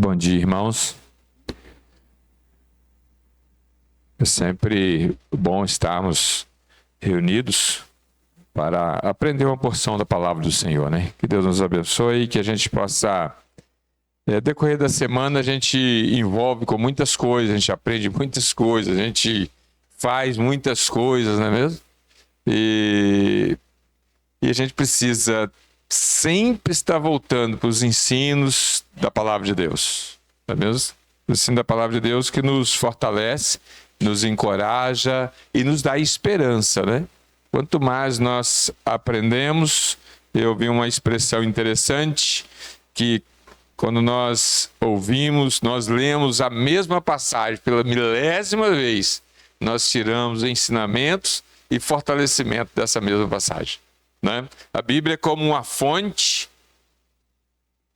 Bom dia, irmãos. É sempre bom estarmos reunidos para aprender uma porção da palavra do Senhor, né? Que Deus nos abençoe e que a gente possa, decorrer da semana, a gente envolve com muitas coisas, a gente aprende muitas coisas, a gente faz muitas coisas, não é mesmo? E a gente precisa sempre estar voltando para os ensinos da palavra de Deus, não é mesmo? O ensino da palavra de Deus que nos fortalece, nos encoraja e nos dá esperança, né? Quanto mais nós aprendemos, eu vi uma expressão interessante, que quando nós ouvimos, nós lemos a mesma passagem pela milésima vez, nós tiramos ensinamentos e fortalecimento dessa mesma passagem, né? A Bíblia é como uma fonte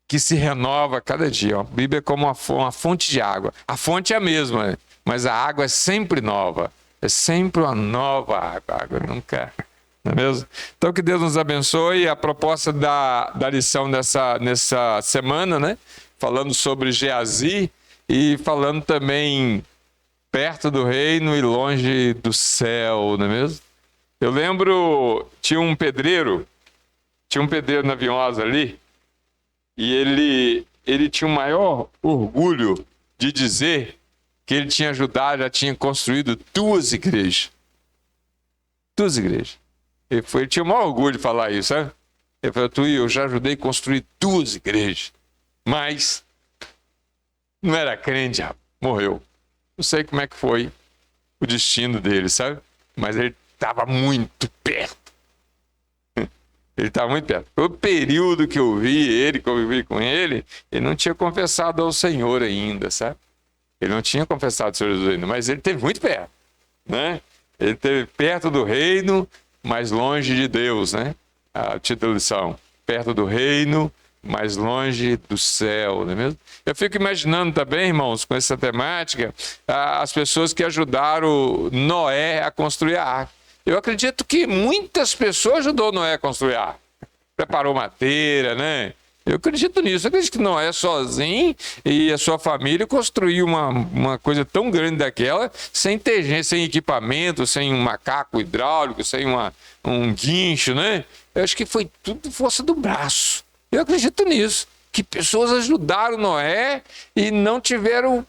que se renova a cada dia. A Bíblia é como uma fonte de água. A fonte é a mesma, mas a água é sempre nova. É sempre uma nova água. A água nunca... Não é mesmo? Então, que Deus nos abençoe. A proposta da lição nessa semana, né? Falando sobre Geazi e falando também perto do reino e longe do céu, não é mesmo? Eu lembro, tinha um pedreiro na Vinhosa ali, e ele tinha o maior orgulho de dizer que ele tinha ajudado, já tinha construído 2 igrejas. 2 igrejas. Ele tinha o maior orgulho de falar isso, sabe? Ele falou, eu já ajudei a construir 2 igrejas. Mas não era crente, morreu. Não sei como é que foi o destino dele, sabe? Mas ele estava muito perto. Ele estava muito perto. O período que eu vi ele, convivi com ele, ele não tinha confessado ao Senhor ainda, sabe? Ele não tinha confessado ao Senhor Jesus ainda, mas ele esteve muito perto, né? Ele esteve perto do reino, mas longe de Deus, né? A título de lição, perto do reino, mas longe do céu, não é mesmo? Eu fico imaginando também, irmãos, com essa temática, as pessoas que ajudaram Noé a construir a arca. Eu acredito que muitas pessoas ajudou Noé a construir a arca. Preparou madeira, né? Eu acredito nisso. Eu acredito que Noé sozinho e a sua família construiu uma coisa tão grande daquela, sem ter gente, sem equipamento, sem um macaco hidráulico, sem um guincho, né? Eu acho que foi tudo força do braço. Eu acredito nisso. Que pessoas ajudaram Noé e não tiveram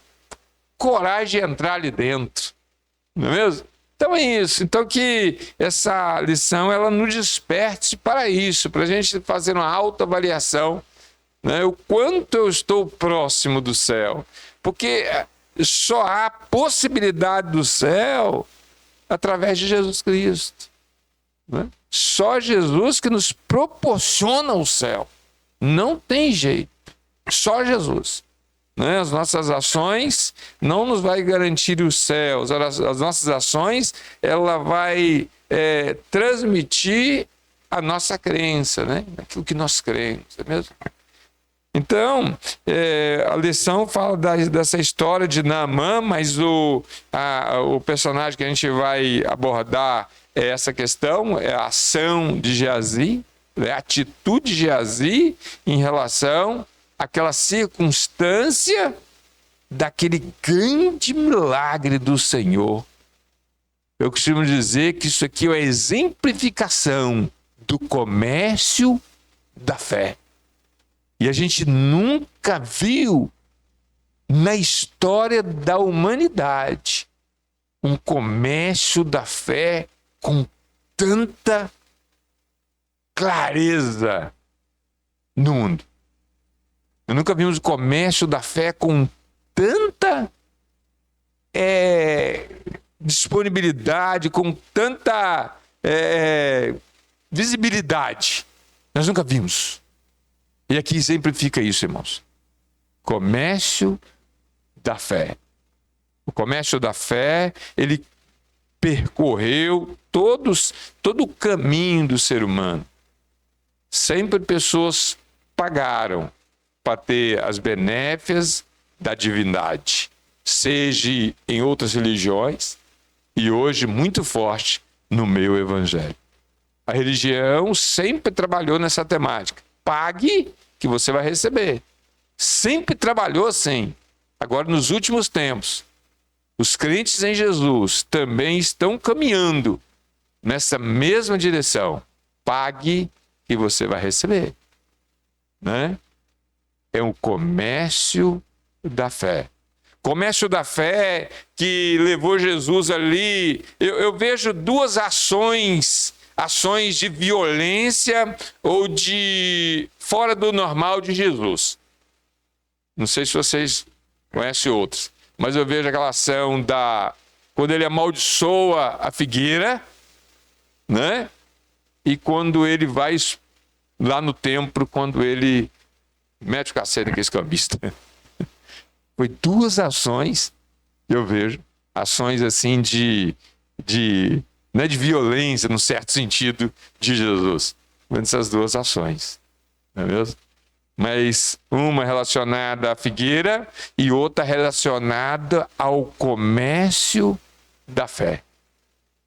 coragem de entrar ali dentro. Não é mesmo? Então é isso. Então que essa lição ela nos desperte para isso, para a gente fazer uma autoavaliação, né? O quanto eu estou próximo do céu. Porque só há possibilidade do céu através de Jesus Cristo, né? Só Jesus que nos proporciona o céu. Não tem jeito. Só Jesus. Né? As nossas ações não nos vai garantir o céu. As nossas ações, ela vai transmitir a nossa crença, né? Aquilo que nós cremos, é mesmo? Então, a lição fala dessa história de Naamã, mas o personagem que a gente vai abordar é essa questão, é a ação de Geazi, é a atitude de Geazi em relação àquela circunstância daquele grande milagre do Senhor. Eu costumo dizer que isso aqui é a exemplificação do comércio da fé. E a gente nunca viu na história da humanidade um comércio da fé com tanta clareza no mundo. Eu nunca vimos o comércio da fé com tanta disponibilidade, com tanta visibilidade. Nós nunca vimos. E aqui exemplifica isso, irmãos. Comércio da fé. O comércio da fé, ele percorreu todo o caminho do ser humano. Sempre pessoas pagaram para ter as benéfias da divindade, seja em outras religiões e hoje muito forte no meio evangélico. A religião sempre trabalhou nessa temática. Pague que você vai receber. Sempre trabalhou assim. Agora, nos últimos tempos, os crentes em Jesus também estão caminhando nessa mesma direção. Pague e você vai receber, né? É um comércio da fé. Comércio da fé que levou Jesus ali. Eu vejo duas ações de violência ou de fora do normal de Jesus. Não sei se vocês conhecem outros, mas eu vejo aquela ação quando ele amaldiçoa a figueira, né? E quando ele vai lá no templo, quando ele mete o cacete naquele cambista. Foi duas ações que eu vejo, ações assim não é de violência, num certo sentido, de Jesus. Vendo essas duas ações, não é mesmo? Mas uma relacionada à figueira e outra relacionada ao comércio da fé.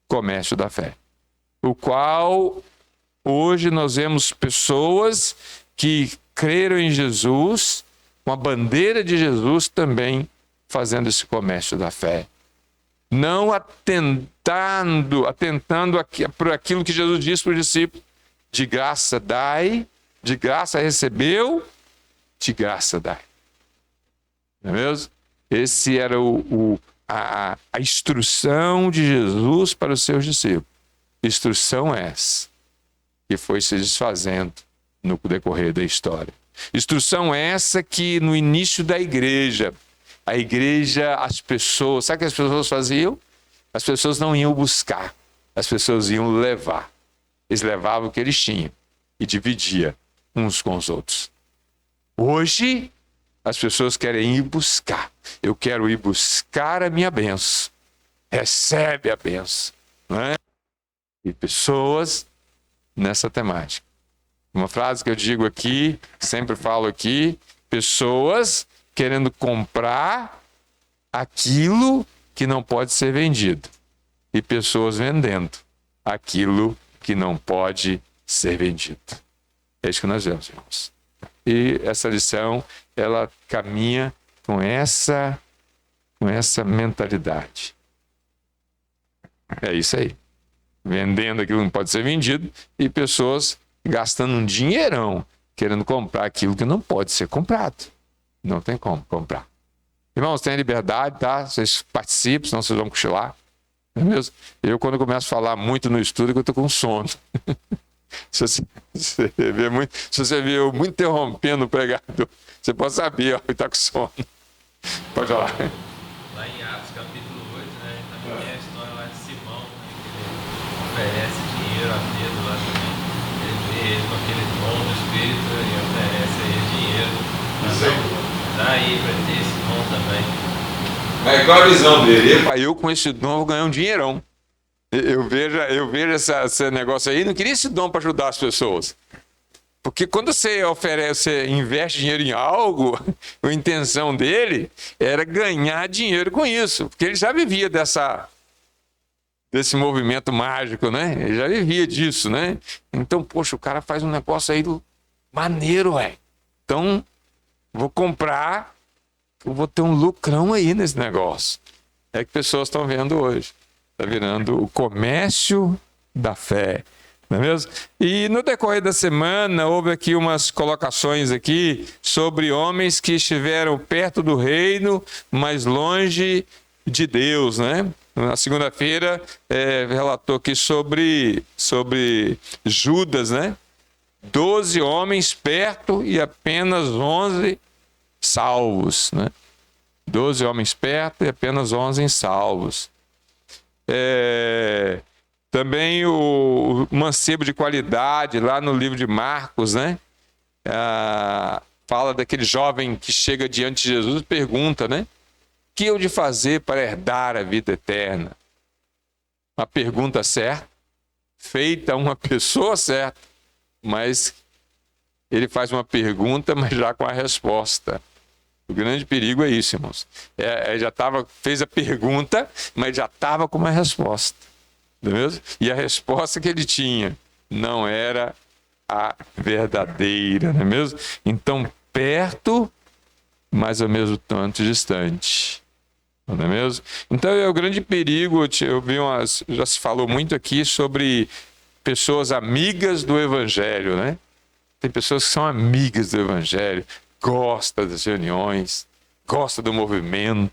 Comércio da fé. O qual hoje nós vemos pessoas que creram em Jesus, com a bandeira de Jesus também fazendo esse comércio da fé. Não atentando por aquilo que Jesus disse para os discípulos: de graça dai, de graça recebeu, de graça dai. Não é mesmo? Esse era a instrução de Jesus para os seus discípulos. Instrução essa que foi se desfazendo no decorrer da história. Instrução essa que no início da igreja, as pessoas, sabe o que as pessoas faziam? As pessoas não iam buscar, as pessoas iam levar. Eles levavam o que eles tinham e dividiam uns com os outros. Hoje, as pessoas querem ir buscar. Eu quero ir buscar a minha bênção. Recebe a bênção, não é? E pessoas nessa temática. Uma frase que eu digo aqui, sempre falo aqui: pessoas querendo comprar aquilo que não pode ser vendido e pessoas vendendo aquilo que não pode ser vendido. É isso que nós vemos, irmãos. E essa lição, ela caminha com essa mentalidade. É isso aí. Vendendo aquilo que não pode ser vendido e pessoas gastando um dinheirão querendo comprar aquilo que não pode ser comprado. Não tem como comprar. Irmãos, tenham liberdade, tá? Vocês participem, senão vocês vão cochilar. Não é mesmo? Eu, quando começo a falar muito no estudo, eu estou com sono. Se você vê eu muito interrompendo o pregador, você pode saber, ó, que está com sono. Pode falar. Lá em Atos, capítulo 8, né, também tem a história lá de Simão, né, que ele oferece dinheiro a Pedro lá também. Ele vê ele com aquele dom do Espírito e oferece aí dinheiro. Então, dá aí para ter esse dom também. Mas qual a visão dele? Eu com esse dom vou ganhar um dinheirão. Eu vejo esse negócio aí, não queria esse dom para ajudar as pessoas. Porque quando você investe dinheiro em algo, a intenção dele era ganhar dinheiro com isso. Porque ele já vivia desse movimento mágico, né? Ele já vivia disso, né? Então, poxa, o cara faz um negócio aí maneiro, ué. Então, vou comprar, eu vou ter um lucrão aí nesse negócio. É que pessoas estão vendo hoje. Está virando o comércio da fé, não é mesmo? E no decorrer da semana, houve aqui umas colocações aqui sobre homens que estiveram perto do reino, mas longe de Deus, né? Na segunda-feira, relatou aqui sobre Judas, né? 12 homens perto e apenas 11 salvos, né? 12 homens perto e apenas 11 salvos. Também o mancebo de qualidade, lá no livro de Marcos, né? Fala daquele jovem que chega diante de Jesus e pergunta, né? O que eu de fazer para herdar a vida eterna? Uma pergunta certa, feita a uma pessoa certa, mas ele faz uma pergunta, mas já com a resposta. O grande perigo é isso, irmãos. Fez a pergunta, mas já estava com uma resposta. Não é mesmo? E a resposta que ele tinha não era a verdadeira, não é mesmo? Então, perto mas ao mesmo tanto distante. Não é mesmo? Então é o grande perigo. Já se falou muito aqui sobre pessoas amigas do Evangelho, né? Tem pessoas que são amigas do Evangelho, gostam das reuniões, gostam do movimento,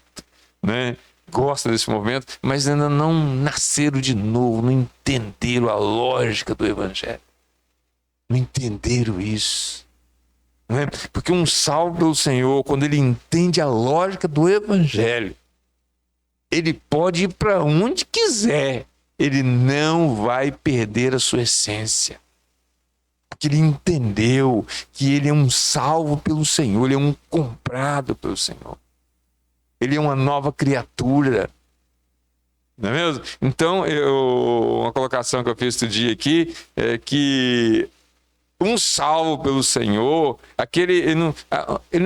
né? Gosta desse movimento, mas ainda não nasceram de novo, não entenderam a lógica do Evangelho. Não entenderam isso. Né? Porque um salvo pelo Senhor, quando ele entende a lógica do Evangelho, ele pode ir para onde quiser, ele não vai perder a sua essência. Porque ele entendeu que ele é um salvo pelo Senhor, ele é um comprado pelo Senhor. Ele é uma nova criatura. Não é mesmo? Então, uma colocação que eu fiz outro dia aqui é que um salvo pelo Senhor, ele não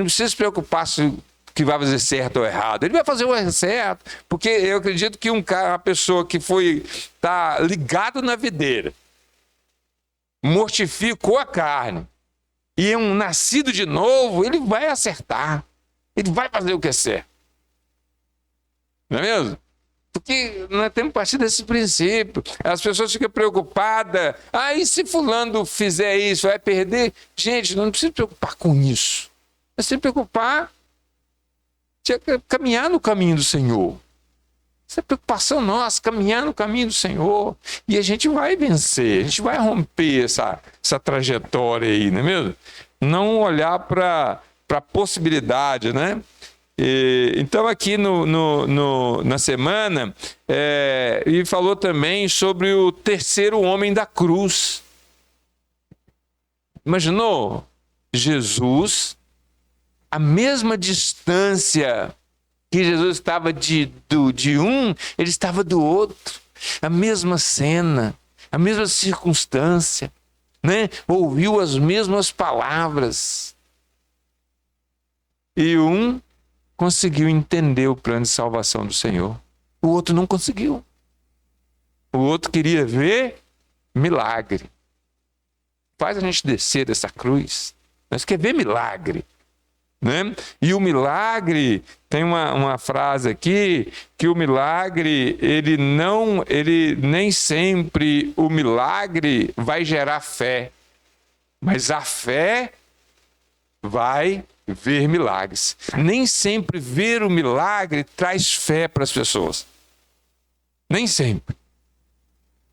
precisa se preocupar se que vai fazer certo ou errado. Ele vai fazer o certo, porque eu acredito que uma pessoa que está ligado na videira, mortificou a carne e é um nascido de novo, ele vai acertar, ele vai fazer o que é certo. Não é mesmo? Porque nós temos que partir desse princípio. As pessoas ficam preocupadas. E se fulano fizer isso, vai perder? Gente, não precisa se preocupar com isso. Nós temos que se preocupar de caminhar no caminho do Senhor. Essa é a preocupação nossa, caminhar no caminho do Senhor. E a gente vai vencer, a gente vai romper essa trajetória aí, não é mesmo? Não olhar para a possibilidade, né? Então aqui na semana, ele falou também sobre o terceiro homem da cruz. Imaginou? Jesus, a mesma distância que Jesus estava de um, ele estava do outro. A mesma cena, a mesma circunstância, né? Ouviu as mesmas palavras. E um conseguiu entender o plano de salvação do Senhor. O outro não conseguiu. O outro queria ver milagre. Faz a gente descer dessa cruz. Nós queremos ver milagre. Né? E o milagre, tem uma frase aqui, que o milagre, ele nem sempre o milagre vai gerar fé. Mas a fé vai ver milagres. Nem sempre ver o milagre traz fé para as pessoas. Nem sempre.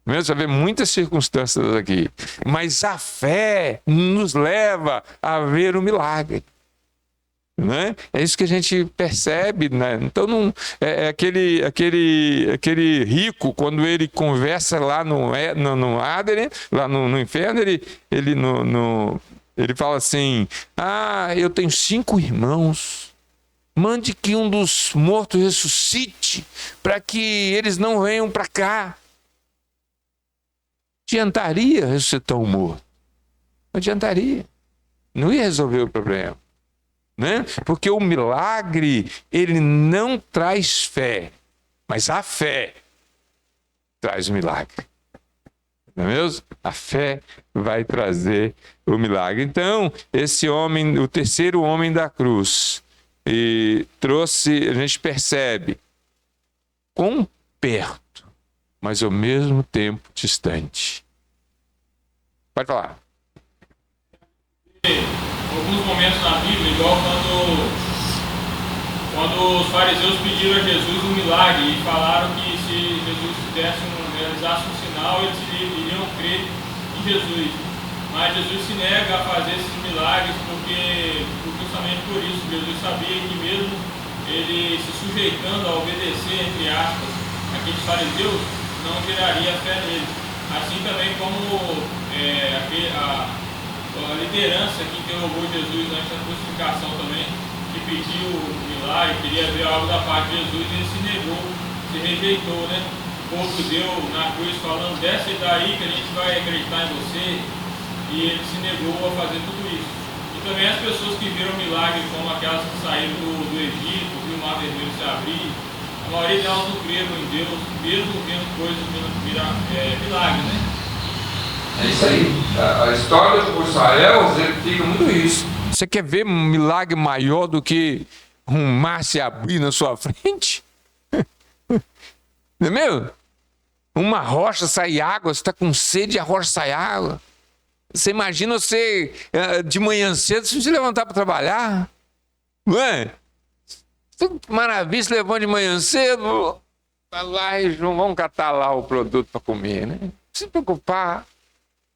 Mesmo você vê muitas circunstâncias aqui. Mas a fé nos leva a ver o milagre. Né? É isso que a gente percebe, né? Então não é aquele rico, quando ele conversa lá no Aderen, lá no inferno, ele fala assim: eu tenho 5 irmãos, mande que um dos mortos ressuscite para que eles não venham para cá. Adiantaria ressuscitar um morto? Não adiantaria, não ia resolver o problema. Né? Porque o milagre, ele não traz fé, mas a fé traz o milagre. Não é mesmo? A fé vai trazer o milagre. Então, esse homem, o terceiro homem da cruz, a gente percebe quão perto, mas ao mesmo tempo distante. Pode falar. Alguns momentos na Bíblia, igual quando os fariseus pediram a Jesus um milagre e falaram que se Jesus realizasse um sinal, eles iriam crer em Jesus. Mas Jesus se nega a fazer esses milagres justamente por isso. Jesus sabia que mesmo ele se sujeitando a obedecer, entre aspas, aqueles fariseus, não geraria fé neles. Assim também como a liderança que interrogou Jesus antes da crucificação também, que pediu milagre, queria ver algo da parte de Jesus, ele se negou, se rejeitou, né? O povo deu na cruz falando: desce daí que a gente vai acreditar em você, e ele se negou a fazer tudo isso. E também as pessoas que viram milagres, como aquelas que saíram do Egito, viu o mar vermelho se abrir, a maioria delas não creram em Deus, mesmo vendo coisas milagres, né? É isso aí. A história do Israel exemplifica muito isso. Você quer ver um milagre maior do que um mar se abrir na sua frente? Não é mesmo? Uma rocha sair água, você está com sede e a rocha sai água. Você imagina você de manhã cedo, se levantar para trabalhar? Não é? Maravilha, se levanta de manhã cedo, vai lá e vamos catar lá o produto para comer, né? Não se preocupar.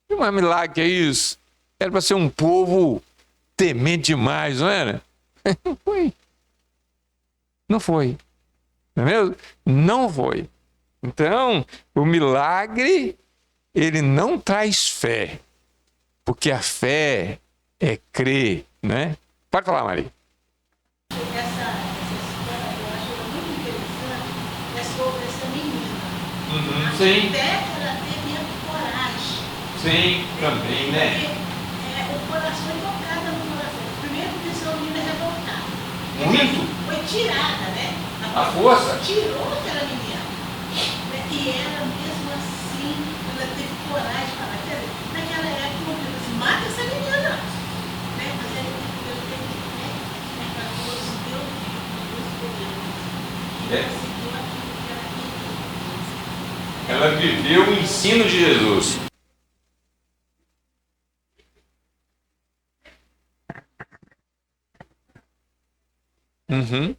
Não é milagre que é isso. Era para ser um povo temente demais, não era? Não foi. Não foi. Não é mesmo? Não foi. Então, o milagre, ele não traz fé. Porque a fé é crer, né? Pode falar, Maria. Essa história eu acho muito interessante, é sobre essa menina. Sim. Até ela ter mesmo coragem. Sim, também, né? Porque o coração é tocado no coração. Primeiro que essa menina é revoltada. Muito. Foi tirada, né? A força. Tirou aquela menina. E ela mesmo assim, ela teve coragem de falar. Quer dizer, naquela época, eu falei assim, mata essa menina. Né? Mas ele Deus teve para todos, Deus poderes. E ela seguiu aquilo que ela queria. Ela viveu o ensino de Jesus. Uhum.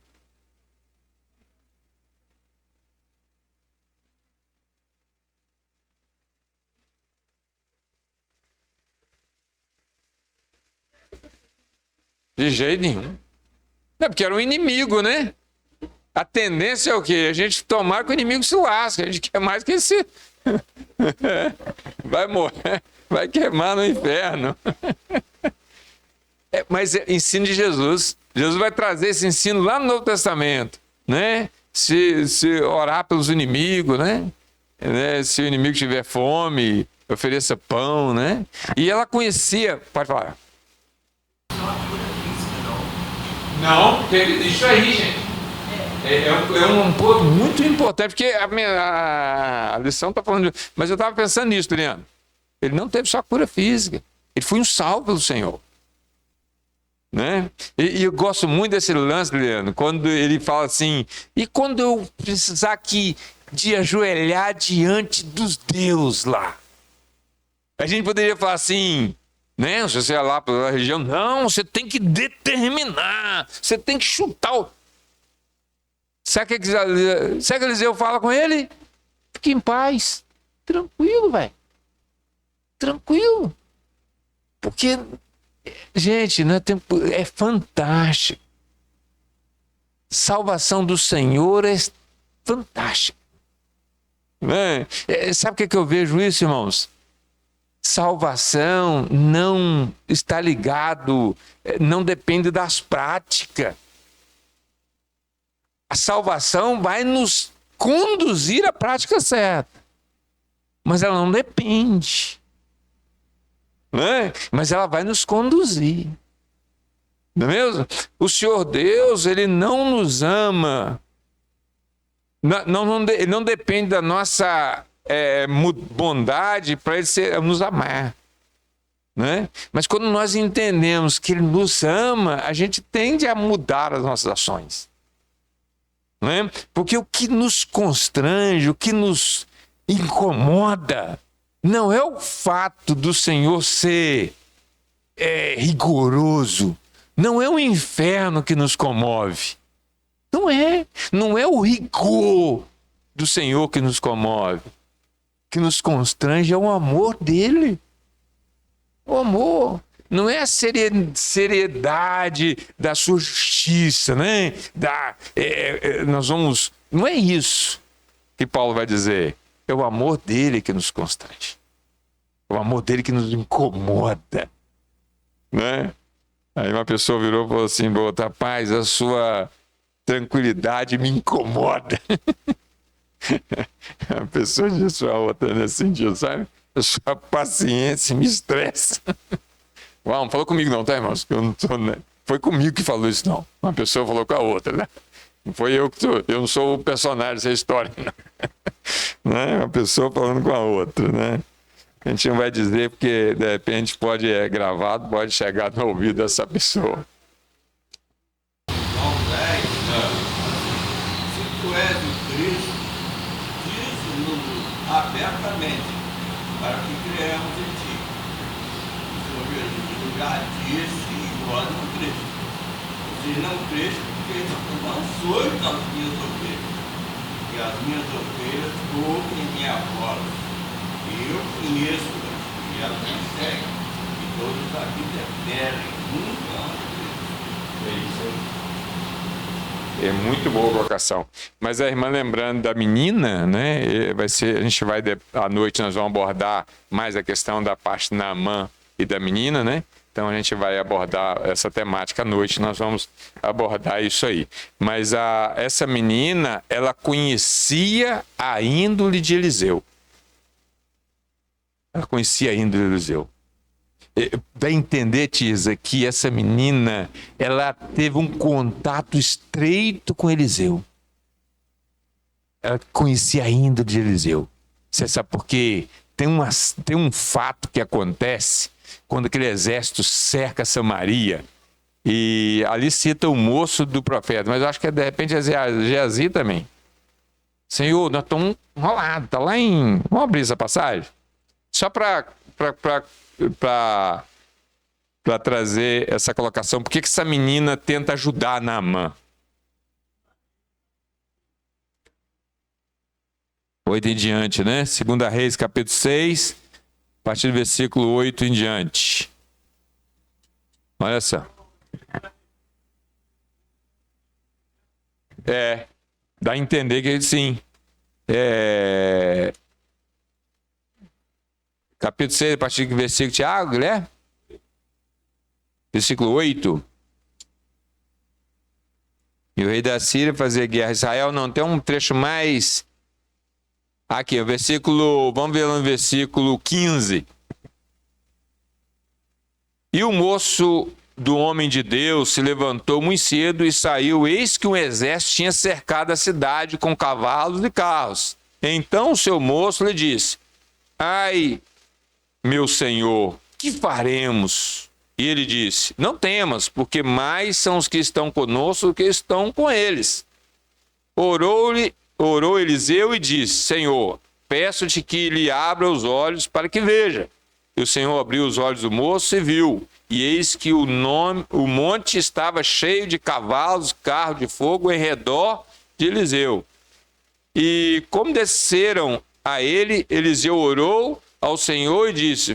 De jeito nenhum. É porque era um inimigo, né? A tendência é o quê? A gente tomar que o inimigo se lasca. A gente quer mais que esse. Vai morrer, vai queimar no inferno. Mas é ensino de Jesus. Jesus vai trazer esse ensino lá no Novo Testamento, né? Se orar pelos inimigos, né? Se o inimigo tiver fome, ofereça pão, né? E ela conhecia, pode falar. Não, isso aí, gente. É um ponto muito importante, porque a lição está falando de... Mas eu estava pensando nisso, Leandro. Ele não teve só cura física. Ele foi um salvo pelo Senhor. Né? E eu gosto muito desse lance, Leandro, quando ele fala assim, e quando eu precisar aqui de ajoelhar diante dos deuses lá? A gente poderia falar assim, né? Se você é lá pela região, não, você tem que determinar, você tem que chutar o... Sabe o que Eliseu fala com ele? Fique em paz. Tranquilo, velho. Tranquilo. Porque, gente, não é tempo, é fantástico. Salvação do Senhor é fantástica. Sabe o que eu vejo isso, irmãos? Salvação não está ligado, não depende das práticas. A salvação vai nos conduzir à prática certa, mas ela não depende, né? Mas ela vai nos conduzir, não é mesmo? O Senhor Deus, Ele não nos ama, Ele não depende da nossa bondade para Ele nos amar, né? Mas quando nós entendemos que Ele nos ama, a gente tende a mudar as nossas ações. Né? Porque o que nos constrange, o que nos incomoda, não é o fato do Senhor ser rigoroso, não é o inferno que nos comove, não é o rigor do Senhor que nos comove, que nos constrange é o amor dele, o amor. Não é a seriedade da sua justiça, né? Não é isso que Paulo vai dizer. É o amor dele que nos constrange. É o amor dele que nos incomoda, né? Aí uma pessoa virou e falou assim, rapaz, a sua tranquilidade me incomoda. A pessoa disse a outra nesse sentido, sabe? A sua paciência me estressa. Uau, não falou comigo não, tá, irmãos? Eu não tô, né? Foi comigo que falou isso, não. Uma pessoa falou com a outra, né? Não foi eu eu não sou o personagem dessa história, não. Né? Uma pessoa falando com a outra, né? A gente não vai dizer porque de repente pode gravado, pode chegar no ouvido dessa pessoa. João 10, se tu és o Cristo, diz-nos abertamente, para que creamos em ti. O Senhor Jesus já disse, e vós não creste. Vocês não crescem porque não sois as minhas ovelhas. E as minhas ovelhas ouvem minha voz. Eu conheço-as e elas me seguem. E todos a vida eterna nunca hão de ver. É isso aí. É muito boa a colocação. Mas a irmã lembrando da menina, né? A gente vai à noite nós vamos abordar mais a questão da parte Naamã e da menina, né? Então a gente vai abordar essa temática à noite, nós vamos abordar isso aí. Mas essa menina, ela conhecia a índole de Eliseu. Ela conhecia a índole de Eliseu. Dá a entender, Tisa, que essa menina, ela teve um contato estreito com Eliseu. Ela conhecia a índole de Eliseu. Você sabe por quê? Tem um fato que acontece quando aquele exército cerca Samaria. E ali cita o moço do profeta, mas eu acho que de repente é Geazi também. Senhor, nós estamos enrolados, está lá em... Vamos abrir essa passagem? Só para trazer essa colocação. Por que essa menina tenta ajudar Naamã? 8 em diante, né? 2 Reis, capítulo 6, a partir do versículo 8 em diante. Olha só. Dá a entender que sim. Capítulo 6, a partir do versículo Tiago, né? Versículo 8. E o rei da Síria fazia guerra a Israel. Não, tem um trecho mais... Aqui, o versículo... Vamos ver lá no versículo 15. E o moço do homem de Deus se levantou muito cedo e saiu. Eis que um exército tinha cercado a cidade com cavalos e carros. Então o seu moço lhe disse: ai, meu senhor, que faremos? E ele disse: não temas, porque mais são os que estão conosco do que estão com eles. Orou Eliseu e disse: Senhor, peço-te que lhe abra os olhos para que veja. E o Senhor abriu os olhos do moço e viu. E eis que o monte estava cheio de cavalos, carros de fogo em redor de Eliseu. E como desceram a ele, Eliseu orou ao Senhor e disse: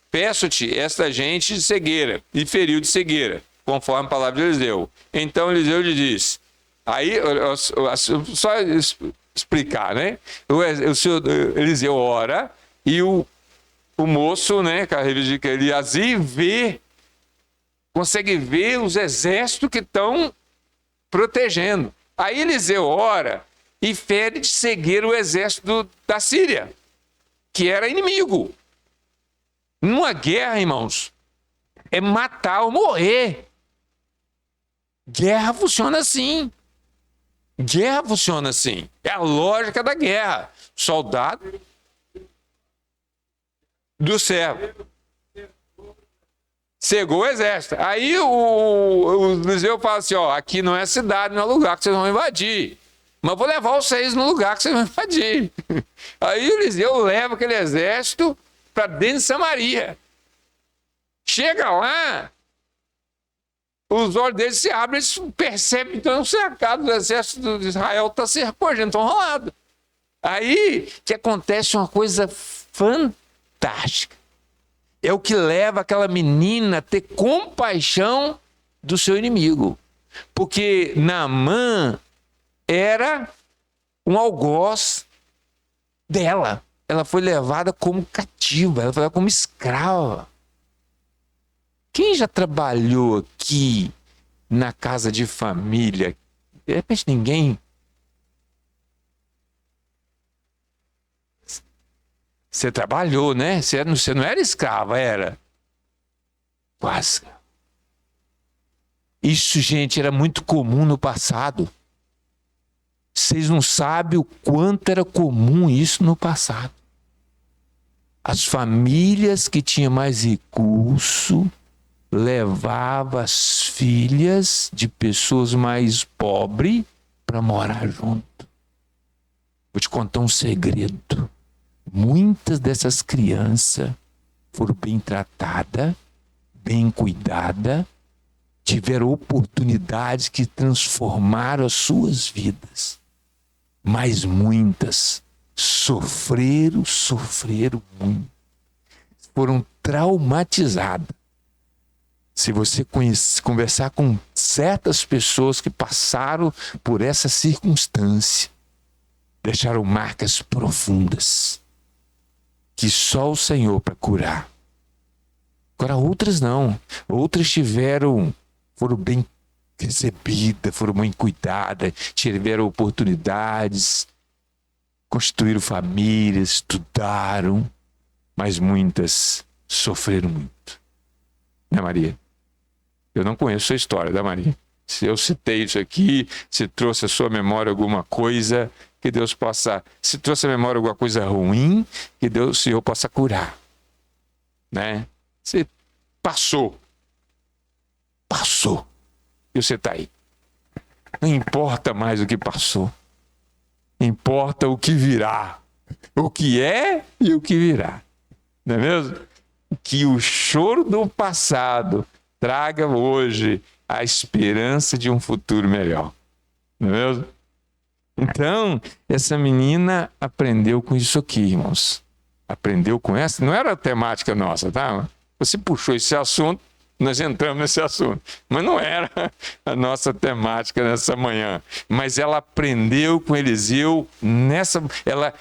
peço-te esta gente de cegueira. E feriu de cegueira, conforme a palavra de Eliseu. Então Eliseu lhe disse... Aí, só explicar, né? O senhor Eliseu ora e o moço, né, Geazi consegue ver os exércitos que estão protegendo. Aí Eliseu ora e fere de cegueira o exército da Síria, que era inimigo. Numa guerra, irmãos, é matar ou morrer. Guerra funciona assim. Guerra funciona assim. É a lógica da guerra. Soldado do servo. Cegou o exército. Aí o Eliseu fala assim: ó, aqui não é cidade, não é lugar que vocês vão invadir. Mas vou levar vocês no lugar que vocês vão invadir. Aí o Eliseu leva aquele exército para dentro de Samaria. Chega lá, os olhos deles se abrem, eles percebem que estão cercados, o exército de Israel está cercado, estão enrolados. Aí que acontece uma coisa fantástica. É o que leva aquela menina a ter compaixão do seu inimigo. Porque Naamã era um algoz dela. Ela foi levada como cativa, ela foi levada como escrava. Quem já trabalhou aqui na casa de família? De repente ninguém. Você trabalhou, né? Você não era escrava, era? Quase. Isso, gente, era muito comum no passado. Vocês não sabem o quanto era comum isso no passado. As famílias que tinham mais recurso levavam as filhas de pessoas mais pobres para morar junto. Vou te contar um segredo. Muitas dessas crianças foram bem tratadas, bem cuidadas, tiveram oportunidades que transformaram as suas vidas. Mas muitas sofreram muito. Foram traumatizadas. Se você conversar com certas pessoas que passaram por essa circunstância, deixaram marcas profundas, que só o Senhor para curar. Agora outras não. Outras foram bem recebidas, foram bem cuidadas, tiveram oportunidades, construíram famílias, estudaram, mas muitas sofreram muito. Né, Maria? Eu não conheço a história da Maria. Se eu citei isso aqui, se trouxe à sua memória alguma coisa, que Deus possa... Se trouxe à memória alguma coisa ruim, que o Senhor possa curar. Né? Você passou. E você está aí. Não importa mais o que passou. Importa o que virá. O que é e o que virá. Não é mesmo? Que o choro do passado traga hoje a esperança de um futuro melhor. Não é mesmo? Então, essa menina aprendeu com isso aqui, irmãos. Aprendeu com essa. Não era a temática nossa, tá? Você puxou esse assunto, nós entramos nesse assunto. Mas não era a nossa temática nessa manhã. Mas ela aprendeu com Eliseu,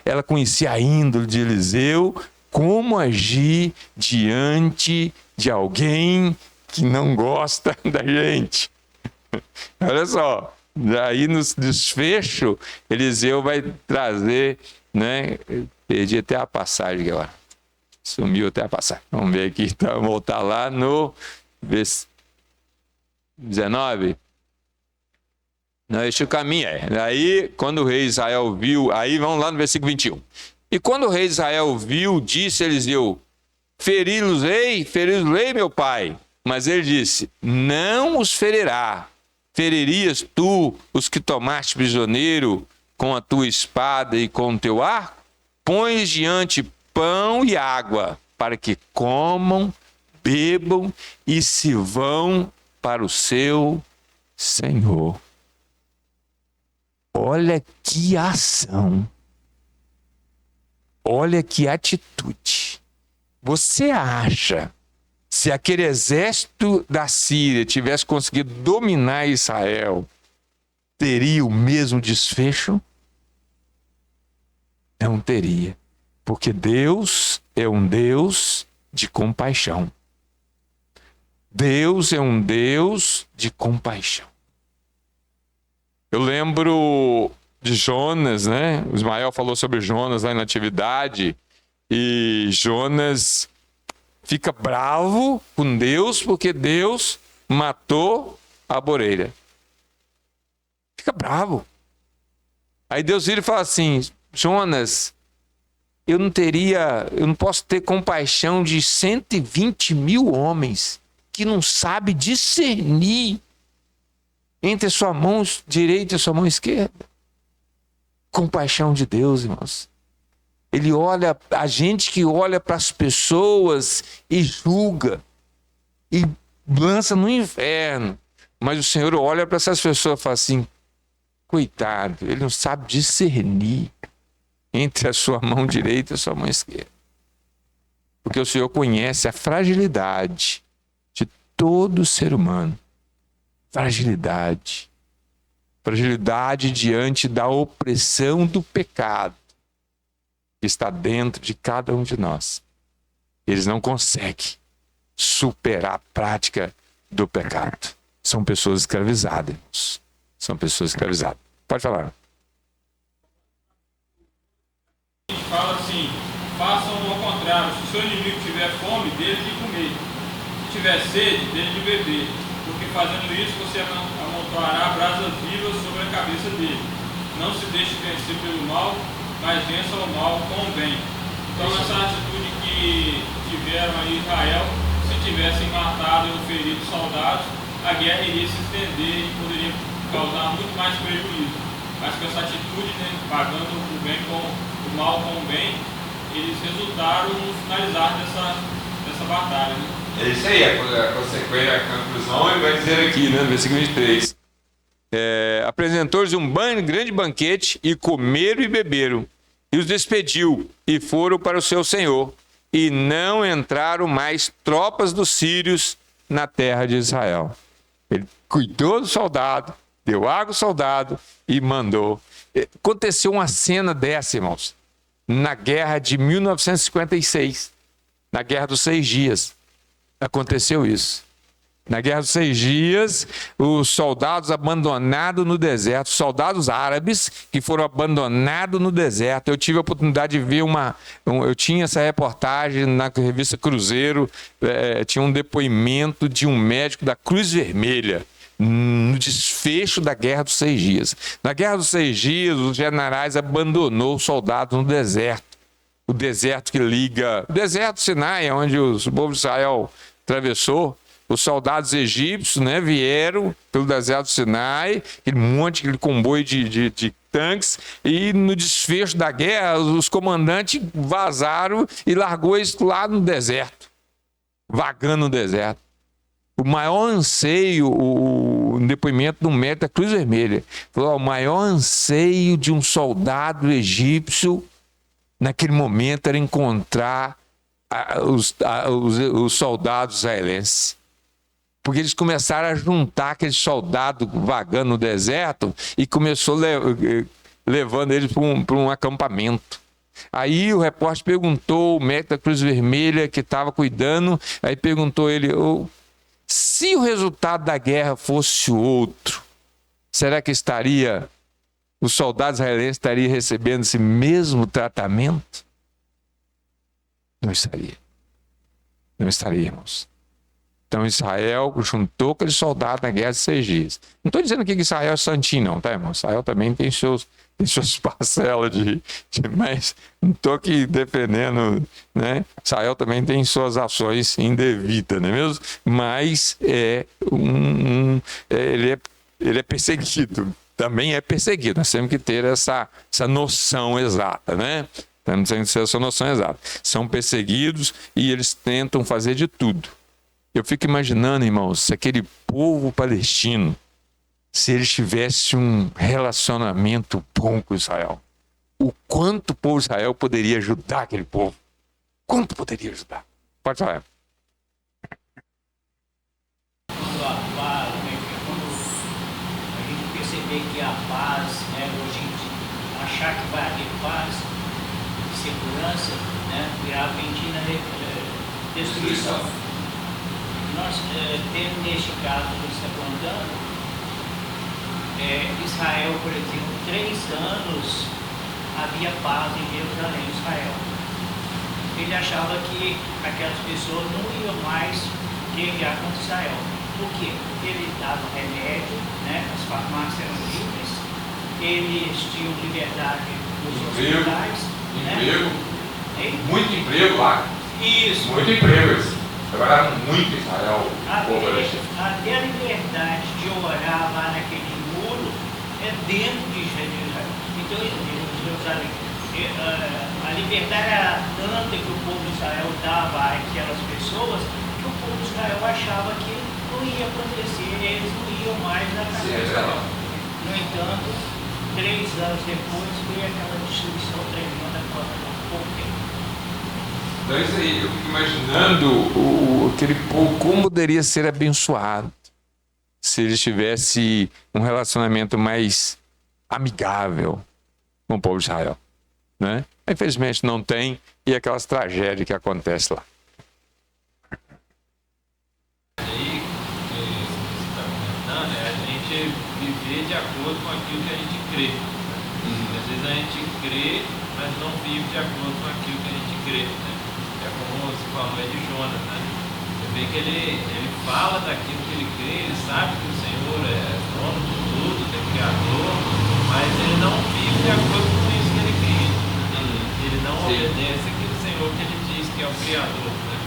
ela conhecia a índole de Eliseu, como agir diante de alguém que não gosta da gente. Olha só, daí no desfecho, Eliseu vai trazer, né? Perdi até a passagem agora. Sumiu até a passagem. Vamos ver aqui, então, voltar lá no 19. Não, este é o caminho. Daí, quando o rei Israel viu, aí vamos lá no versículo 21. E quando o rei Israel viu, disse Eliseu: feri-los-ei, meu pai. Mas ele disse: não os ferirá. Feririas tu os que tomaste prisioneiro com a tua espada e com o teu arco? Pões diante pão e água, para que comam, bebam e se vão para o seu Senhor. Olha que ação. Olha que atitude. Você acha, se aquele exército da Síria tivesse conseguido dominar Israel, teria o mesmo desfecho? Não teria. Porque Deus é um Deus de compaixão. Deus é um Deus de compaixão. Eu lembro de Jonas, né? O Ismael falou sobre Jonas lá na atividade, e Jonas fica bravo com Deus porque Deus matou a boreira. Fica bravo. Aí Deus vira e fala assim: Jonas, eu não posso ter compaixão de 120 mil homens que não sabem discernir entre a sua mão direita e a sua mão esquerda. Compaixão de Deus, irmãos. Ele olha, a gente que olha para as pessoas e julga e lança no inferno. Mas o Senhor olha para essas pessoas e fala assim: coitado, ele não sabe discernir entre a sua mão direita e a sua mão esquerda. Porque o Senhor conhece a fragilidade de todo ser humano. Fragilidade diante da opressão do pecado que está dentro de cada um de nós. Eles não conseguem superar a prática do pecado. São pessoas escravizadas, irmãos. São pessoas escravizadas. Pode falar. A gente fala assim: façam ao contrário. Se o seu inimigo tiver fome, dele de comer. Se tiver sede, dele de beber. Porque fazendo isso, você amontoará brasas vivas sobre a cabeça dele. Não se deixe vencer pelo mal, mas vença o mal com o bem. Então, essa atitude que tiveram aí Israel, se tivessem matado ou ferido soldados, a guerra iria se estender e poderia causar muito mais prejuízo. Mas com essa atitude, né, pagando o bem com o mal com o bem, eles resultaram no finalizar dessa batalha. Né? É isso aí, a consequência, a conclusão, ele vai dizer aqui, né, no versículo 23. Apresentou-lhes um grande banquete, e comeram e beberam, e os despediu, e foram para o seu senhor, e não entraram mais tropas dos sírios na terra de Israel. Ele cuidou do soldado, deu água ao soldado e mandou. Aconteceu uma cena dessa, irmãos, na guerra de 1956, na Guerra dos 6 Dias. Aconteceu isso. Na Guerra dos 6 Dias, os soldados abandonados no deserto, soldados árabes que foram abandonados no deserto. Eu tive a oportunidade de ver eu tinha essa reportagem na revista Cruzeiro, tinha um depoimento de um médico da Cruz Vermelha, no desfecho da Guerra dos 6 Dias. Na Guerra dos 6 Dias, os generais abandonou os soldados no deserto. O deserto que liga... O deserto Sinai, onde o povo de Israel atravessou. Os soldados egípcios, né, vieram pelo deserto Sinai, aquele comboio de tanques, e no desfecho da guerra, os comandantes vazaram e largou eles lá no deserto, vagando no deserto. O maior anseio, o depoimento do médico da Cruz Vermelha, falou, o maior anseio de um soldado egípcio naquele momento era encontrar os soldados israelenses. Porque eles começaram a juntar aqueles soldados vagando no deserto e começou levando eles para um acampamento. Aí o repórter perguntou, o médico da Cruz Vermelha que estava cuidando, aí perguntou ele, se o resultado da guerra fosse outro, será que os soldados israelenses estariam recebendo esse mesmo tratamento? Não estaria. Não estaria, irmãos. Então Israel juntou aqueles soldados na Guerra de 6 Dias. Não estou dizendo que Israel é santinho, não, tá, irmão? Israel também tem suas parcelas mas não estou aqui defendendo, né? Israel também tem suas ações indevidas, não é mesmo? Mas ele é perseguido, também é perseguido. Nós temos que ter essa noção exata, né? Temos que ter essa noção exata. São perseguidos e eles tentam fazer de tudo. Eu fico imaginando, irmãos, se aquele povo palestino, se eles tivessem um relacionamento bom com Israel, o quanto o povo de Israel poderia ajudar aquele povo? Quanto poderia ajudar? Pode falar. Quando a paz, quando a gente perceber que a paz, hoje a gente achar que vai haver paz, segurança, virar repentina destruição. Nós temos neste caso que você está contando, Israel, por exemplo, 3 anos havia paz em Jerusalém, Israel. Ele achava que aquelas pessoas não iam mais guerrear contra Israel. Por quê? Porque eles davam remédio, as farmácias eram livres, eles tinham liberdade nos hospitais. Emprego. Muito emprego lá. Isso. Muito emprego. Trabalharam muito em Israel. Até a liberdade de orar lá naquele muro é dentro de Jerusalém. Então, Jerusalém, a liberdade era tanta que o povo de Israel dava àquelas pessoas que o povo de Israel achava que não ia acontecer, eles não iam mais na casa de Israel. No entanto, 3 anos depois veio aquela destruição tremenda por pouco tempo. Então é isso aí, eu fico imaginando aquele povo como poderia ser abençoado se eles tivessem um relacionamento mais amigável com o povo de Israel, né? Infelizmente não tem, e aquelas tragédias que acontecem lá. Aí, o que você está comentando é a gente viver de acordo com aquilo que a gente crê. Às vezes a gente crê, mas não vive de acordo com aquilo que a gente crê, né? É como você falou aí de Jonas, né? Você vê que ele fala daquilo que ele crê, ele sabe que o Senhor é dono de tudo, é criador, mas ele não vive de acordo com isso que ele crê. Ele não obedece aquilo que o Senhor Criador, né?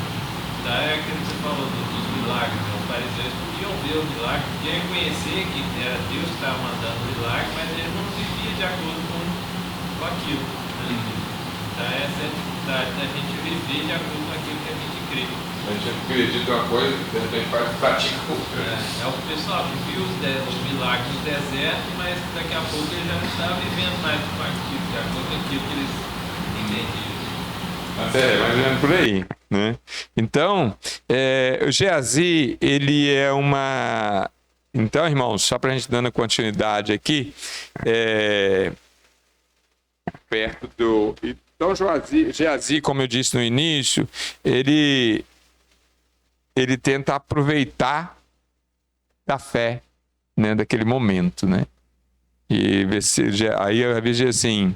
Então é aquilo que você falou dos milagres, né? Os fariseus podiam ver o milagre, podiam reconhecer que era Deus que estava mandando o milagre, mas ele não vivia de acordo com aquilo, né? Então essa é a dificuldade da gente viver de acordo com aquilo que a gente crê. A gente acredita uma coisa, de repente pratica outra. É o pessoal que viu os milagres no deserto, mas daqui a pouco ele já não estava vivendo mais com aquilo, de acordo com aquilo que eles entendiam. Mais ou menos por aí, né? Então, o Geazi, ele é uma... Então, irmãos, só para a gente dando continuidade aqui, perto do... Então, Geazi, como eu disse no início, ele tenta aproveitar da fé, né, daquele momento, né? E aí a Bíblia diz assim: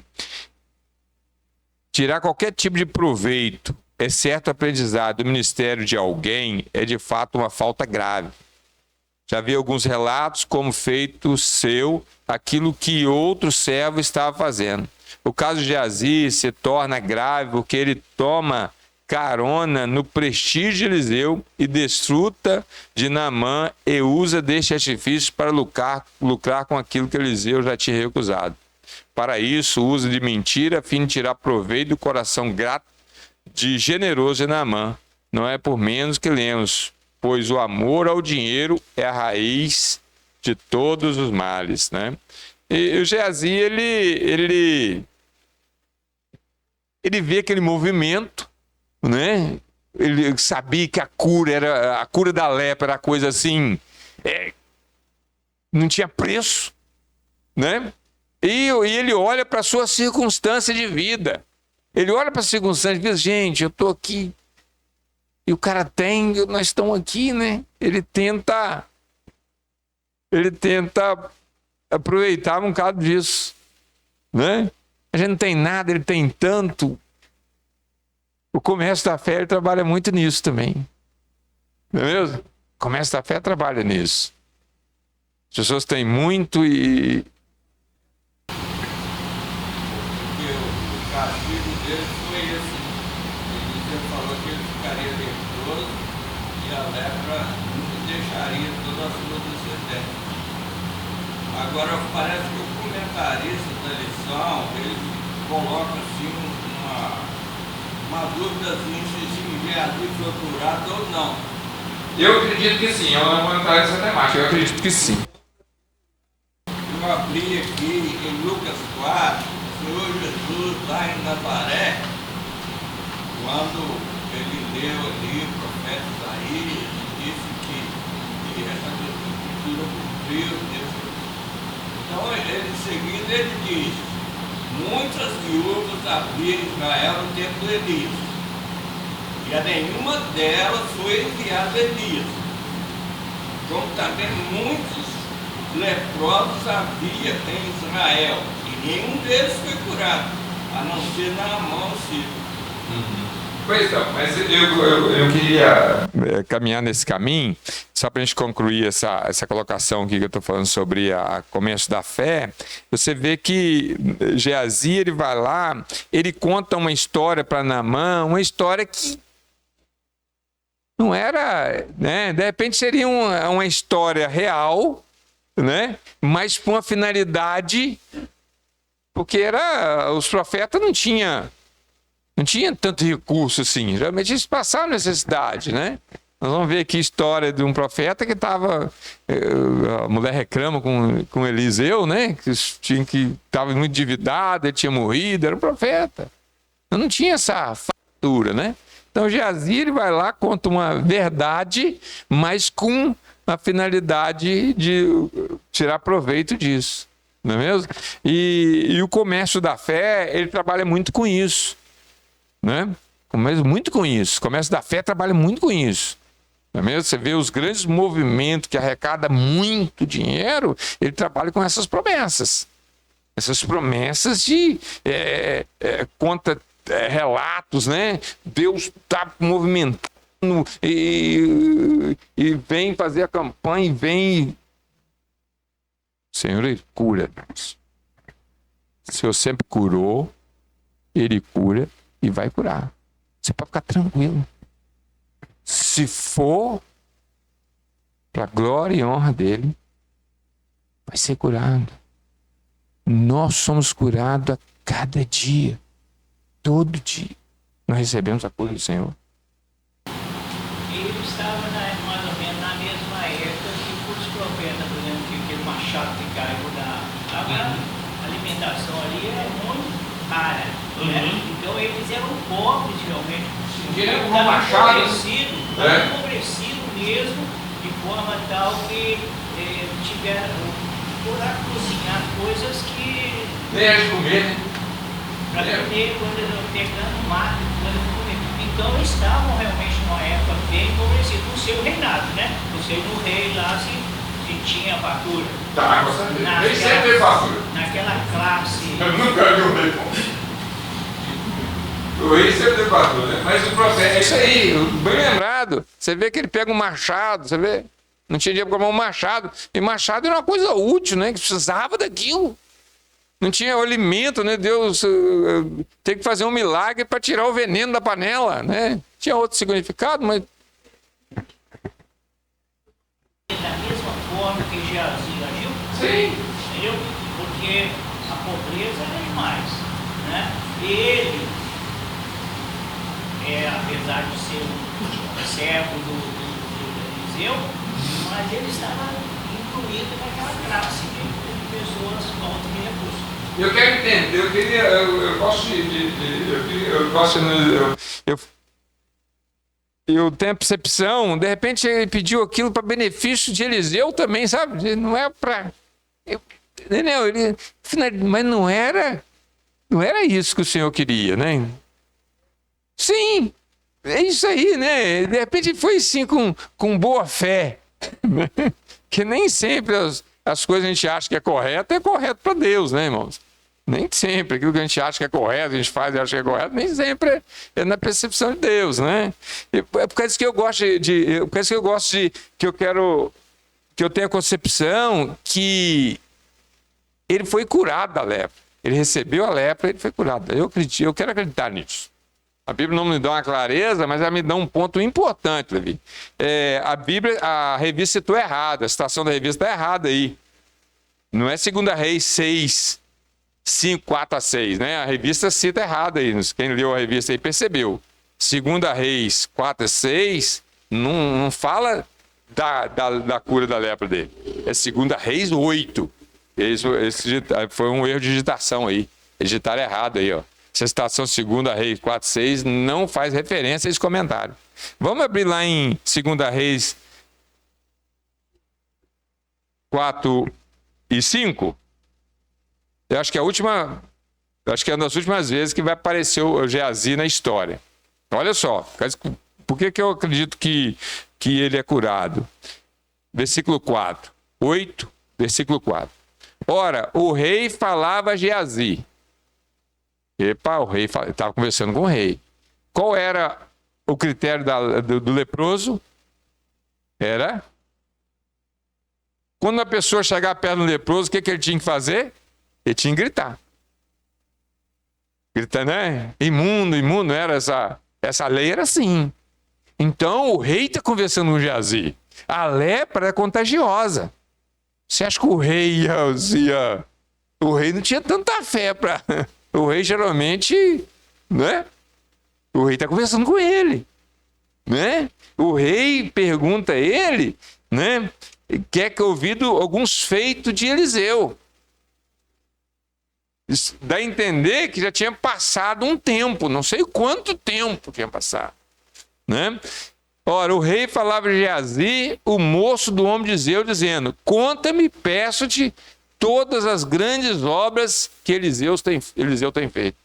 tirar qualquer tipo de proveito, exceto aprendizado do ministério de alguém, é de fato uma falta grave. Já vi alguns relatos como feito seu aquilo que outro servo estava fazendo. O caso de Geazi se torna grave porque ele toma carona no prestígio de Eliseu e desfruta de Naamã e usa deste artifício para lucrar com aquilo que Eliseu já tinha recusado. Para isso, usa de mentira a fim de tirar proveito do coração grato de generoso de Naamã. Não é por menos que lemos, pois o amor ao dinheiro é a raiz de todos os males, né? E o Geazi, ele vê aquele movimento, né? Ele sabia que a cura da lepra era coisa assim, não tinha preço, né? E ele olha para a sua circunstância de vida. Ele olha para a circunstância de vida, gente, eu estou aqui, e o cara tem, nós estamos aqui, né? Ele tenta aproveitar um bocado disso, né? A gente não tem nada, ele tem tanto. O comércio da fé, ele trabalha muito nisso também. Não é mesmo? O comércio da fé trabalha nisso. As pessoas têm muito e... Porque o castigo dele foi esse. Ele falou que ele ficaria leproso e a lepra deixaria toda a sua descendência. Agora, parece que o comentarista da lição, ele coloca assim uma dúvidazinha se Geazi foi curado ou não. Eu acredito que sim, eu não vou entrar nessa temática, eu acredito que sim. Eu abri aqui em Lucas 4, o Senhor Jesus lá em Nazaré, quando ele leu ali o profeta Isaías, disse que essa escritura cumpriu. Então, ele, em seguida, ele diz: muitas viúvas havia em Israel no tempo de Elias, e a nenhuma delas foi enviado Elias. Como também muitos leprosos havia em Israel, e nenhum deles foi curado, a não ser Naamã, o sírio. Pois não, mas eu queria caminhar nesse caminho, só para a gente concluir essa colocação aqui que eu estou falando sobre o começo da fé. Você vê que Geazi, ele vai lá, ele conta uma história para Naamã, uma história que não era, né? De repente seria uma história real, né? Mas com uma finalidade, porque os profetas não tinham tanto recurso assim, geralmente eles passavam necessidade, né? Nós vamos ver aqui a história de um profeta que estava, a mulher reclama com Eliseu, né? Que estava muito endividado, ele tinha morrido, era um profeta. Não tinha essa fatura, né? Então Geazi, ele vai lá, conta uma verdade, mas com a finalidade de tirar proveito disso, não é mesmo? E o comércio da fé, ele trabalha muito com isso, né? Muito com isso. O comércio da fé trabalha muito com isso. Não é mesmo? Você vê os grandes movimentos que arrecada muito dinheiro, ele trabalha com essas promessas. Essas promessas de conta relatos, né? Deus está movimentando e vem fazer a campanha e vem. Senhor, ele cura. O Senhor sempre curou, ele cura e vai curar. Você pode ficar tranquilo. Se for para a glória e honra dele, vai ser curado. Nós somos curados a cada dia, todo dia. Nós recebemos a cura do Senhor. Ele estava mais ou menos na mesma época que os profetas, por exemplo, que aquele machado que caiu a alimentação ali era muito rara. Né? Então eles eram pobres realmente. Direto com machado. Empobrecido mesmo, de forma tal que tiveram por cozinhar coisas que. Nem é de comer, né? Para poder, quando pegando mato, então estavam realmente numa época bem empobrecidos no seu reinado, né? Não sei no rei lá se tinha fartura. Tá, nem sempre tem fartura. Naquela classe. Eu nunca vi um rei pobre. O rei sempre tem fartura, né? Mas o profeta, é isso aí, bem lembrado. Você vê que ele pega um machado, você vê? Não tinha dinheiro para comprar um machado. E machado era uma coisa útil, né? Que precisava daquilo. Não tinha alimento, né? Deus tem que fazer um milagre para tirar o veneno da panela, né? Tinha outro significado, mas... Da mesma forma que Geazi agiu? Sim. Entendeu? Porque a pobreza era demais, né? Ele, apesar de ser um servo do Eliseu, mas ele estava incluído naquela classe de pessoas com altos recursos. Eu quero entender, eu tenho a percepção, de repente ele pediu aquilo para benefício de Eliseu também, sabe? Não é para... Mas não era isso que o Senhor queria, né? Sim, é isso aí, né? De repente foi sim com boa fé, que nem sempre as coisas que a gente acha que é correto para Deus, né, irmãos? Nem sempre aquilo que a gente acha que é correto, a gente faz e acha que é correto, nem sempre é na percepção de Deus, né? É por causa que eu gosto que eu tenho a concepção que ele foi curado da lepra. Ele recebeu a lepra, ele foi curado. Eu quero acreditar nisso. A Bíblia não me dá uma clareza, mas ela me dá um ponto importante, Levi. A revista citou errado, a citação da revista está errada aí. Não é 2 Reis 6, 5, 4 a 6, né? A revista cita errado aí. Quem leu a revista aí percebeu. 2 Reis 4 a 6 não fala da cura da lepra dele. É 2 Reis 8. Esse foi um erro de digitação aí. Digitaram errado aí, ó. Essa citação 2 Reis 4, 6 não faz referência a esse comentário. Vamos abrir lá em 2 Reis 4 e 5. Eu acho que é uma das últimas vezes que vai aparecer o Geazi na história. Olha só, por que eu acredito que ele é curado? Versículo 4. 8, versículo 4. Ora, o rei falava a Geazi. O rei estava conversando com o rei. Qual era o critério do leproso? Era... Quando a pessoa chegar perto do leproso, o que ele tinha que fazer? Ele tinha que gritar. Gritar, né? Imundo, imundo. Era essa lei era assim. Então, o rei está conversando com Geazi. A lepra é contagiosa. Você acha que o rei O rei não tinha tanta fé para... O rei geralmente, né? O rei está conversando com ele, né? O rei pergunta a ele, né? Quer que ouvido alguns feitos de Eliseu. Isso dá a entender que já tinha passado um tempo, não sei quanto tempo tinha passado, né? Ora, o rei falava de Geazi, o moço do homem de Zeu, dizendo: conta-me, peço-te, todas as grandes obras que Eliseu tem feito.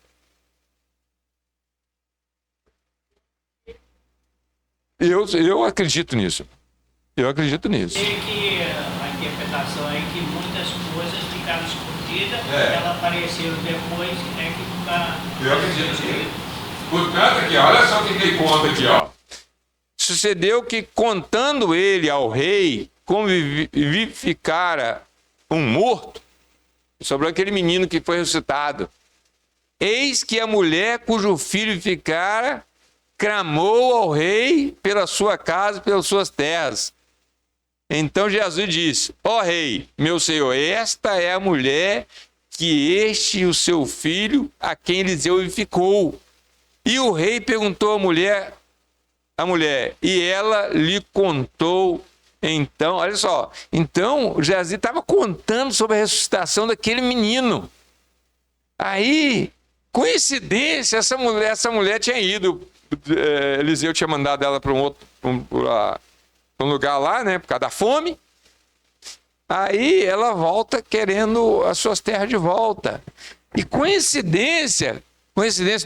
Eu acredito nisso. Eu acredito nisso. Sei que a interpretação aí que muitas coisas ficaram escondidas, ela apareceu depois, que eu acredito nisso. Portanto, aqui, olha só o que ele conta aqui, ó. Sucedeu que, contando ele ao rei como vivificara um morto, sobrou aquele menino que foi ressuscitado. Eis que a mulher cujo filho ficara clamou ao rei pela sua casa, pelas suas terras. Então Jesus disse: ó rei, meu senhor, esta é a mulher que este o seu filho, a quem Eliseu ficou. E o rei perguntou à mulher, e ela lhe contou. Então, olha só, então Geazi estava contando sobre a ressuscitação daquele menino. Aí, coincidência, essa mulher tinha ido, Eliseu tinha mandado ela para um lugar lá, né, por causa da fome. Aí ela volta querendo as suas terras de volta. E coincidência,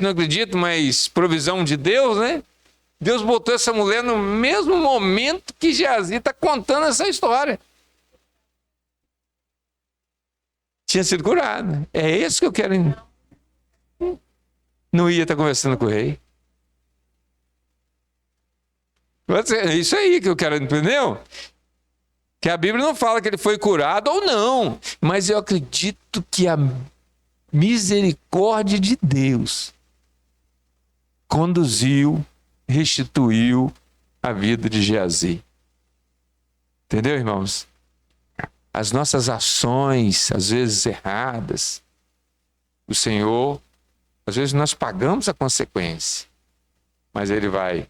não acredito, mas provisão de Deus, né? Deus botou essa mulher no mesmo momento que Geazi está contando essa história. Tinha sido curada. É isso que eu quero. Não ia estar conversando com o rei. É isso aí que eu quero, entendeu? Que a Bíblia não fala que ele foi curado ou não, mas eu acredito que a misericórdia de Deus conduziu, restituiu a vida de Geazi. Entendeu, irmãos? As nossas ações, às vezes erradas, o Senhor, às vezes nós pagamos a consequência, mas Ele vai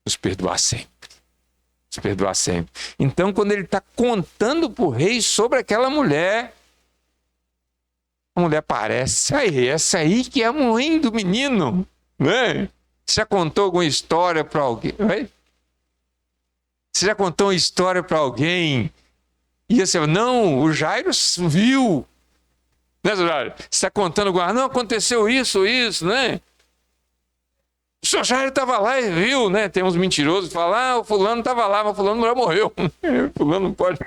nos perdoar sempre. Nos perdoar sempre. Então, quando ele está contando para o rei sobre aquela mulher, a mulher parece, essa aí que é a mãe do menino, né? Você já contou alguma história para alguém? Né? Você já contou uma história para alguém? E você fala, não, o Jairo viu. Né, Jairo? Você está contando agora, não, aconteceu isso, né? O senhor Jairo estava lá e viu, né? Tem uns mentirosos que falam, o fulano estava lá, mas o fulano já morreu. Fulano não pode.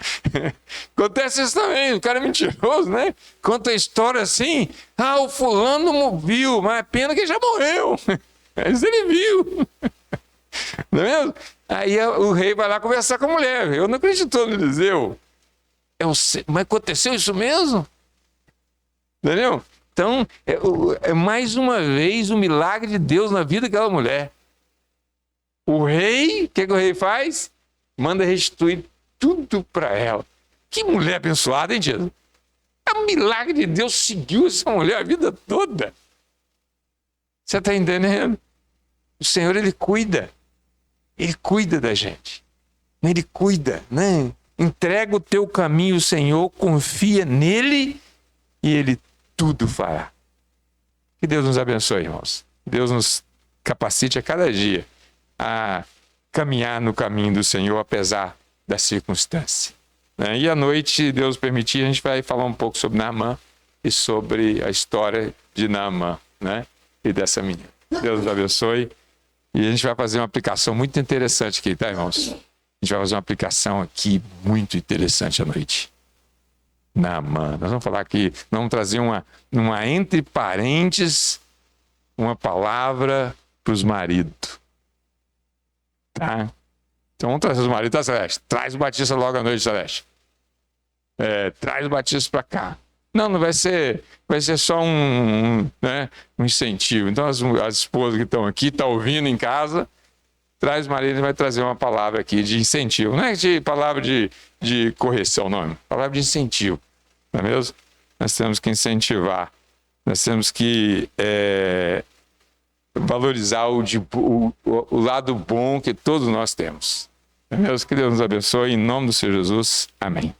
Acontece isso também, o cara é mentiroso, né? Conta a história assim, o fulano viu, mas é pena que ele já morreu. Mas ele viu. Não é mesmo? Aí o rei vai lá conversar com a mulher. Eu não acreditou no Eliseu. Mas aconteceu isso mesmo? Entendeu? Então, é mais uma vez o milagre de Deus na vida daquela mulher. O rei, o que o rei faz? Manda restituir tudo para ela. Que mulher abençoada, hein, Jesus? O milagre de Deus seguiu essa mulher a vida toda. Você está entendendo? O Senhor, Ele cuida. Ele cuida da gente. Ele cuida, né? Entrega o teu caminho ao Senhor, confia nele e Ele tudo fará. Que Deus nos abençoe, irmãos. Deus nos capacite a cada dia a caminhar no caminho do Senhor, apesar da circunstância. Né? E à noite, Deus permitir, a gente vai falar um pouco sobre Naamã e sobre a história de Naamã, né? E dessa menina. Deus nos abençoe. E a gente vai fazer uma aplicação muito interessante aqui, tá, irmãos? A gente vai fazer uma aplicação aqui muito interessante à noite. Naamã. Nós vamos falar aqui, vamos trazer uma entre parênteses, uma palavra para os maridos. Tá? Então vamos trazer os maridos, tá, Celeste? Traz o Batista logo à noite, Celeste. Traz o Batista para cá. Não vai ser só um incentivo. Então as esposas que estão aqui, estão ouvindo em casa, traz o marido e vai trazer uma palavra aqui de incentivo. Não é de palavra de correção, não. Palavra de incentivo. Não é mesmo? Nós temos que incentivar. Nós temos que valorizar o lado bom que todos nós temos. Não é mesmo? Que Deus nos abençoe. Em nome do Senhor Jesus. Amém.